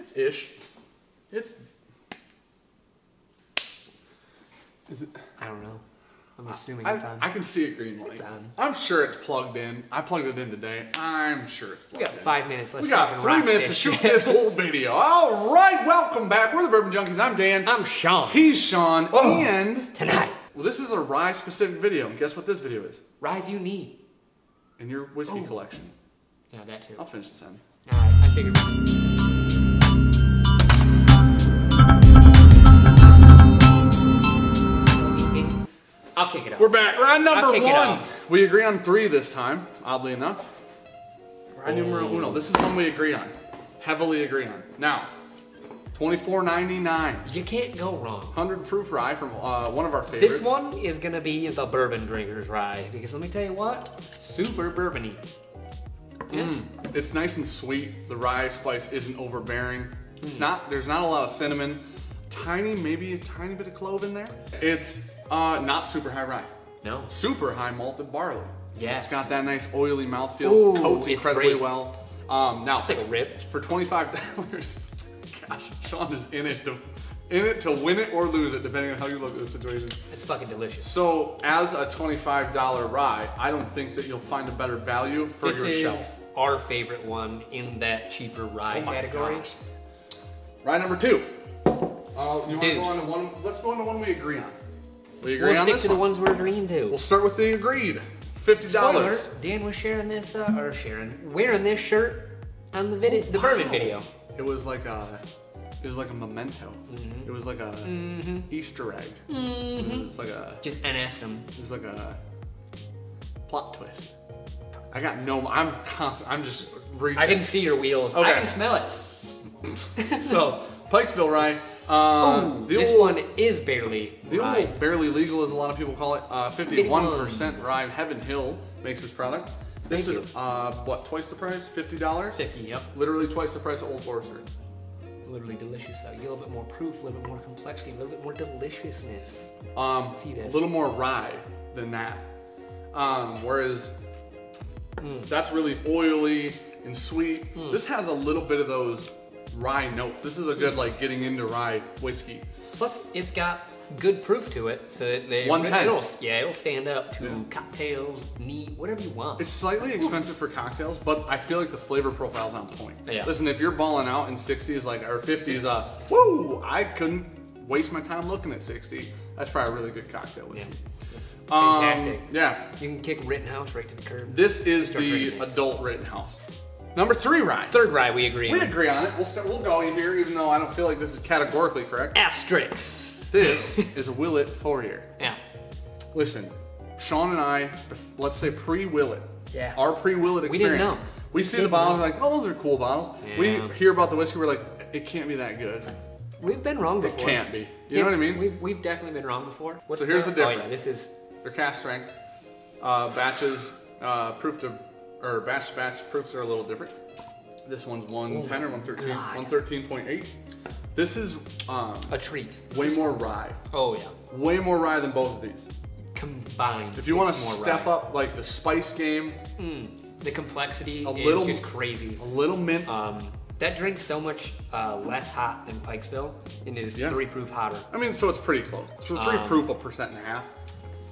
It's ish. It's. Is it? I don't know. I'm assuming it's on. I can see a green light. It's on. I'm sure it's plugged in. I plugged it in today. I'm sure it's plugged in. We got 5 minutes. We got 3 minutes to shoot this whole video. All right, welcome back. We're the Bourbon Junkies. I'm Dan. I'm Sean. He's Sean. Oh, and tonight. Well, this is a rye specific video. And guess what this video is? Ryes you need. In your whiskey collection. Yeah, that too. I'll finish this end. All right, I figured. I'll kick it off. We're back. Rye number 1. We agree on 3 this time, oddly enough. Rye numero uno. This is one we agree on. Heavily agree on. Now, $24.99. You can't go wrong. 100 proof rye from one of our favorites. This one is going to be the bourbon drinker's rye. Because let me tell you what, super bourbony. Yeah. It's nice and sweet. The rye spice isn't overbearing. It's not. There's not a lot of cinnamon. Maybe a tiny bit of clove in there. It's not super high rye. No. Super high malted barley. Yes. It's got that nice oily mouthfeel. Coats incredibly well. Now it's like a rip. For $25. Gosh, Sean is in it to win it or lose it, depending on how you look at the situation. It's fucking delicious. So, as a $25 rye, I don't think that you'll find a better value for your shelf. This is our favorite one in that cheaper rye category. Gosh. Rye number 2. You want to go on to one? Let's go on to one we agree on. We agree on this one? We'll stick to the ones we're agreeing to. We'll start with the agreed. $50. Spoiler, Dan was wearing this shirt on the bourbon video. It was like a memento. It was like a Easter egg. It was like a just NF'd him. It was like a plot twist. I got no. I'm just reaching. I can see your wheels. Okay. I can smell it. So Pikesville rye. This one is barely rye. Old barely legal, as a lot of people call it. 51% rye. Heaven Hill makes this product. This is what, twice the price? $50. 50. Yep. Literally twice the price of Old Forester. Literally delicious though. You get a little bit more proof, a little bit more complexity, a little bit more deliciousness. See this? A little more rye than that. Whereas that's really oily and sweet. This has a little bit of those rye notes. This is a good like getting into rye whiskey. Plus, it's got good proof to it, so that 110. It'll stand up to cocktails, neat, whatever you want. It's slightly expensive for cocktails, but I feel like the flavor profile's on point. Yeah. Listen, if you're balling out in 60s or 50s, woo! I couldn't waste my time looking at 60. That's probably a really good cocktail whiskey. Yeah. It's fantastic. Yeah. You can kick Rittenhouse right to the curb. This is the adult Rittenhouse. Number 3 rye. Third rye we agree on. We agree on it. We'll go here, even though I don't feel like this is categorically correct. Asterisk. This is a WILLET 4-year. Yeah. Listen, Sean and I, let's say pre-WILLET. Yeah. Our pre-WILLET experience. We didn't know. We see the bottles, we're like, oh, those are cool bottles. Yeah. We hear about the whiskey, we're like, it can't be that good. We've been wrong before. It can't be. You know what I mean? We've definitely been wrong before. So here's the difference. Oh, yeah, this is... They're cask strength. Batches, proof to batch proofs are a little different. This one's 110 or 113, 113.8. This is a treat. Way more rye. Oh yeah. Way more rye than both of these. Combined. If you want to step up like the spice game. The complexity is just crazy. A little mint. That drink's so much less hot than Pikesville, and it is 3 proof hotter. I mean, so it's pretty close. So 3 proof, 1.5%.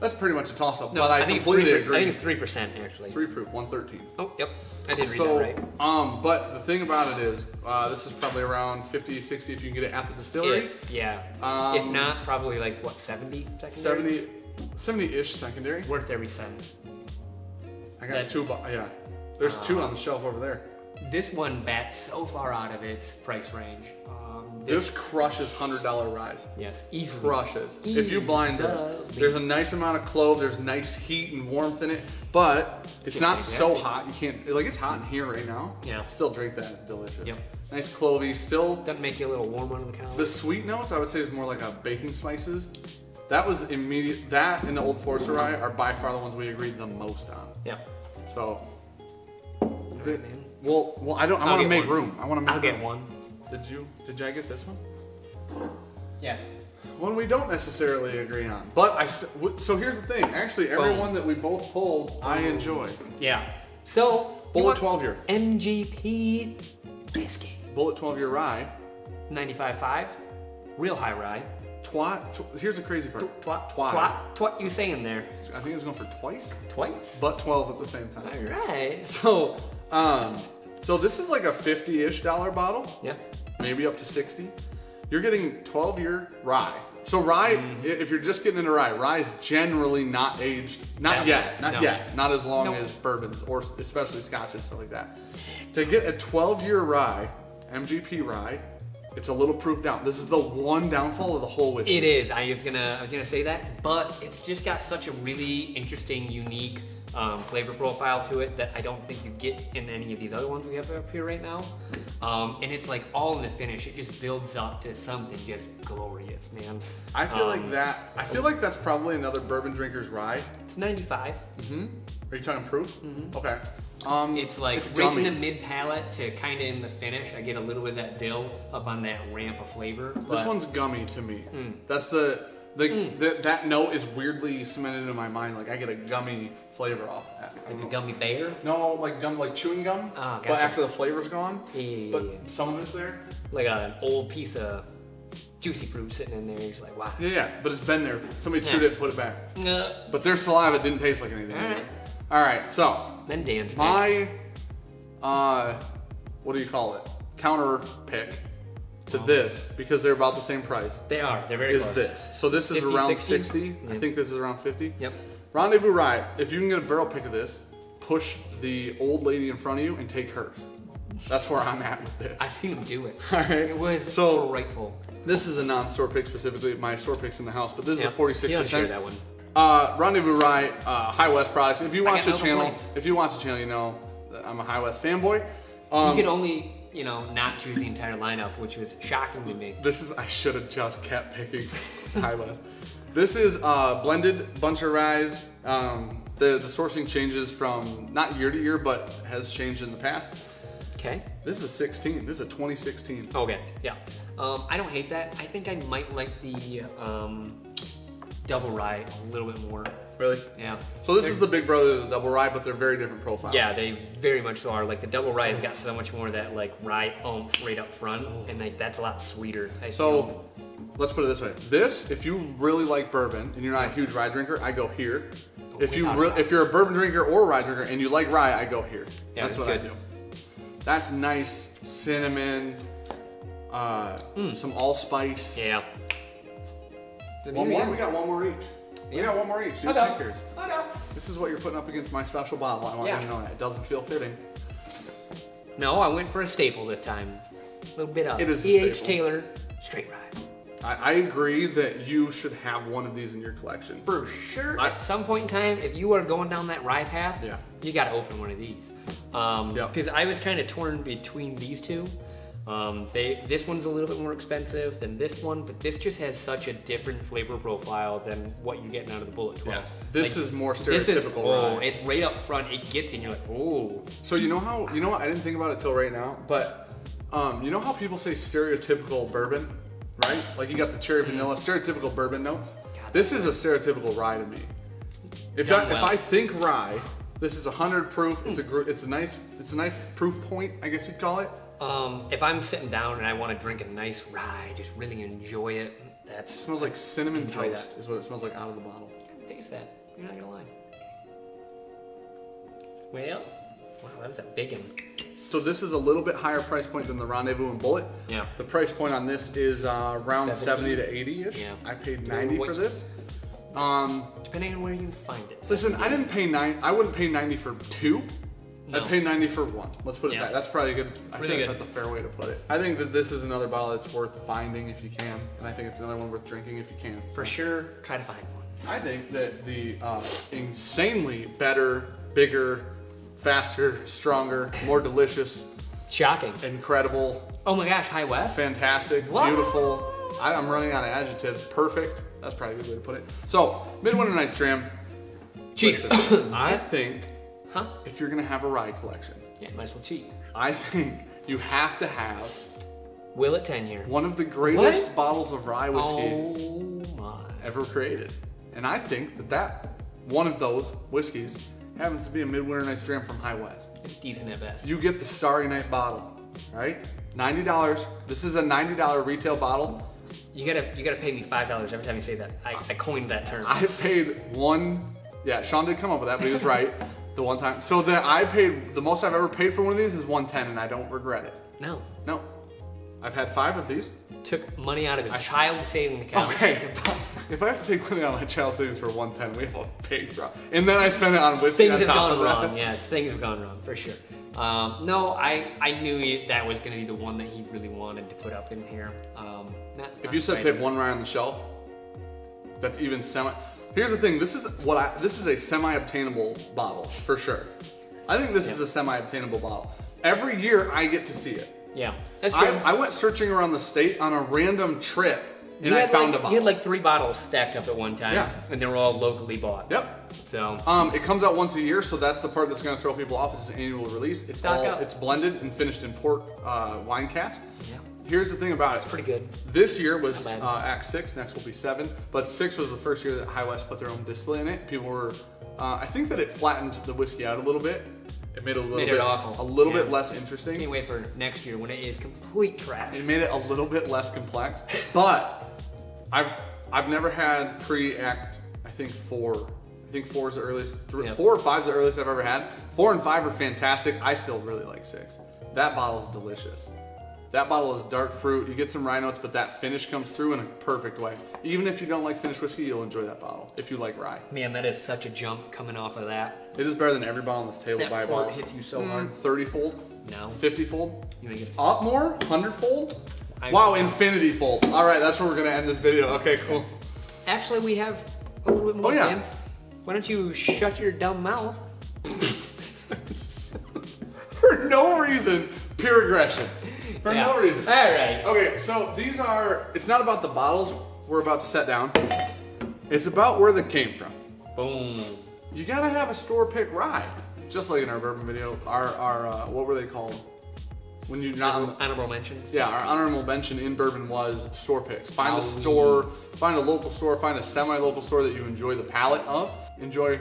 That's pretty much a toss-up, no, but I completely agree. I think it's 3% actually. 3 proof, 113. Oh, yep. I did read that right. But the thing about it is, this is probably around 50, 60 if you can get it at the distillery. If not, probably like, what, 70 secondary? 70-ish secondary. Worth every cent. I got 2, yeah. There's 2 on the shelf over there. This one bats so far out of its price range. This crushes $100 ryes. Yes, easily. Crushes. If you blind this, there's a nice amount of clove, there's nice heat and warmth in it, but it's not so hot. You can't, like, it's hot in here right now. Yeah. Still drink that, it's delicious. Yep. Nice clovey, still. Doesn't make you a little warm under the collar. The sweet notes, I would say, is more like a baking spices. That was immediate. That and the Old Forester rye are by far the ones we agreed the most on. Yeah. So. Right, man. Well, I want to make room. I want to make I'll get one. Did I get this one? Yeah. One we don't necessarily agree on. But so here's the thing. Actually, every one that we both pulled, I enjoy. Yeah. So, Bullet 12-year. MGP whiskey. Bullet 12-year rye. 95.5. Real high rye. Here's the crazy part. Twat you saying there? I think it was going for twice. Twice? But 12 at the same time. All right. So, so this is like a $50-ish bottle. Yeah. Maybe up to 60. You're getting 12-year rye. So rye, if you're just getting into rye is generally not aged. Not yet. Not as long as bourbons or especially scotches, stuff like that. To get a 12-year rye, MGP rye, it's a little proof down. This is the one downfall of the whole whiskey. It is. I was gonna say that, but it's just got such a really interesting, unique flavor profile to it that I don't think you get in any of these other ones we have up here right now. And it's like all in the finish. It just builds up to something just glorious, man. I feel like that's probably another bourbon drinker's rye. It's 95. Are you talking proof? Okay. It's like right in the mid palate to kind of in the finish. I get a little bit of that dill up on that ramp of flavor. This one's gummy to me. That's that note is weirdly cemented into my mind. Like I get a gummy flavor off that. Like a gummy bear? No, like gum, like chewing gum. Oh, gotcha. But after the flavor's gone. Yeah. But some of it's there. Like an old piece of juicy fruit sitting in there. You're just like, wow. Yeah, but it's been there. Somebody chewed it and put it back. But their saliva didn't taste like anything. All right, so. Then Dan's my, what do you call it? Counter pick to this, because they're about the same price. They are. They're very close. Is this. So this is 50, around 60? 60. I think this is around 50. Yep. Rendezvous Rye. If you can get a barrel pick of this, push the old lady in front of you and take hers. That's where I'm at with this. I've seen him do it. All right. It was frightful. This is a non-store pick specifically. My store pick's in the house, but this is a 46%. You don't share that one. Rendezvous Rye, High West products. If you watch the channel, you know that I'm a High West fanboy. You could only, not choose the entire lineup, which was shocking to me. I should have just kept picking High West. This is blended bunch of ryes. The sourcing changes from not year to year, but has changed in the past. Okay. This is 16. This is a 2016. Okay, yeah. I don't hate that. I think I might like the double rye a little bit more. Really? Yeah. So this is the big brother of the double rye, but they're very different profiles. Yeah, they very much so are. Like the double rye has got so much more of that like rye oomph right up front, and like that's a lot sweeter. Let's put it this way. This, if you really like bourbon and you're not a huge rye drinker, I go here. If you're a bourbon drinker or a rye drinker and you like rye, I go here. Yeah, that's what I do. That's nice cinnamon, some allspice. Yeah. One more? We got one more each. Yeah. We got one more each. Dude, Okay. pick yours. Okay. This is what you're putting up against my special bottle. I want you to know that. It doesn't feel fitting. No, I went for a staple this time. A little bit of it is E.H. Taylor straight rye. I agree that you should have one of these in your collection. For sure. At some point in time, if you are going down that rye path, you got to open one of these. Because I was kind of torn between these two. This one's a little bit more expensive than this one, but this just has such a different flavor profile than what you're getting out of the Bullet 12. Yes, this is more stereotypical rye. It's right up front. It gets you, and you're like, oh. So you know what? I didn't think about it till right now, but you know how people say stereotypical bourbon, right? Like you got the cherry vanilla, stereotypical bourbon notes. This is a stereotypical rye to me. If I think rye, this is 100 proof. It's a nice proof point, I guess you'd call it. If I'm sitting down and I want to drink a nice rye, just really enjoy it, it smells like cinnamon toast is what it smells like out of the bottle. Taste that. You're not gonna lie. Well, wow, that was a big one. So this is a little bit higher price point than the Rendezvous and Bullet. Yeah. The price point on this is around 70 to 80-ish. Yeah. I paid 90 for this. Depending on where you find it. Listen, I didn't pay I wouldn't pay 90 for two. No. I'd pay 90 for one. Let's put it that. That's probably good. I really think that's a fair way to put it. I think that this is another bottle that's worth finding if you can, and I think it's another one worth drinking if you can. So. For sure, try to find one. I think that the insanely better, bigger, faster, stronger, more delicious, shocking, incredible. Oh my gosh, High West. Fantastic, beautiful. I'm running out of adjectives. Perfect. That's probably a good way to put it. So, Midwinter Night's Dram. Cheap. I think. If you're gonna have a rye collection, might as well cheat. I think you have to have WILLET 10-year. One of the greatest bottles of rye whiskey ever created. And I think that one of those whiskeys happens to be a Midwinter Night's Dram from High West. It's decent at best. You get the Starry Night bottle. right? $90. This is a $90 retail bottle. You gotta pay me $5 every time you say that. I coined that term. I paid yeah, Sean did come up with that, but he was right the one time. So the most I've ever paid for one of these is $110, and I don't regret it. No. No. I've had 5 of these. Took money out of his child saving account. Okay. If I have to take money out of my child savings for $110, we have a big problem. And then I spend it on whiskey. Things have gone wrong. Yes, things have gone wrong for sure. No, I knew that was going to be the one that he really wanted to put up in here. If you said pick one rye on the shelf, that's even semi. Here's the thing. This is a semi-obtainable bottle for sure. I think this is a semi-obtainable bottle. Every year I get to see it. Yeah, that's true. I went searching around the state on a random trip, and I found a bottle. You had like 3 bottles stacked up at one time, and they were all locally bought. Yep. So it comes out once a year, so that's the part that's going to throw people off. It's an annual release. It's blended and finished in port wine casks. Yeah. Here's the thing about it. It's pretty good. This year was Act 6. Next will be 7. But 6 was the first year that High West put their own distillate in it. People were, I think that it flattened the whiskey out a little bit. It made it a little bit less interesting. Can't wait for next year when it is complete trash. It made it a little bit less complex. But I've never had pre-Act, I think 4. I think 4 is the earliest. 4 or 5 is the earliest I've ever had. 4 and 5 are fantastic. I still really like 6. That bottle is delicious. That bottle is dark fruit. You get some rye notes, but that finish comes through in a perfect way. Even if you don't like finished whiskey, you'll enjoy that bottle. If you like rye. Man, that is such a jump coming off of that. It is better than every bottle on this table by about. That hits you so hard. 30-fold? No. 50-fold? You think it's up more? 100-fold? Wow, infinity-fold. All right, that's where we're gonna end this video. Okay, cool. Actually, we have a little bit more. Oh, yeah. Why don't you shut your dumb mouth? For no reason, pure aggression. For no reason. All right. Okay, so these are, it's not about the bottles we're about to set down. It's about where they came from. Boom. You gotta have a store pick rye. Just like in our bourbon video, our what were they called? When you're not on the, honorable mentions. Yeah, our honorable mention in bourbon was store picks. Find a store, find a local store, find a semi-local store that you enjoy the palate of. Enjoy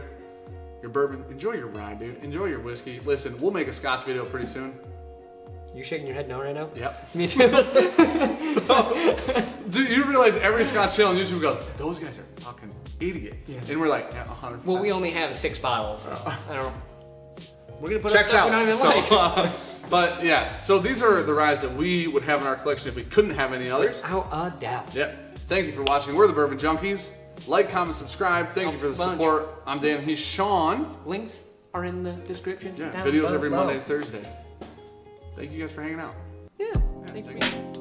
your bourbon, enjoy your rye, dude. Enjoy your whiskey. Listen, we'll make a Scotch video pretty soon. You shaking your head no right now? Yep. Me too. Dude, you realize every Scotch channel on YouTube goes, those guys are fucking idiots. Yeah. And we're like, yeah, 100%. Well, we only have 6 bottles, so I don't know. We're gonna put checks out. We don't even like. But yeah, so these are the ryes that we would have in our collection if we couldn't have any others. Without a doubt. Yep. Thank you for watching. We're the Bourbon Junkies. Like, comment, subscribe. Thank you for the support. I'm Dan. He's Sean. Links are in the description. Yeah, videos every Monday and Thursday. Thank you guys for hanging out. Yeah. Thank you.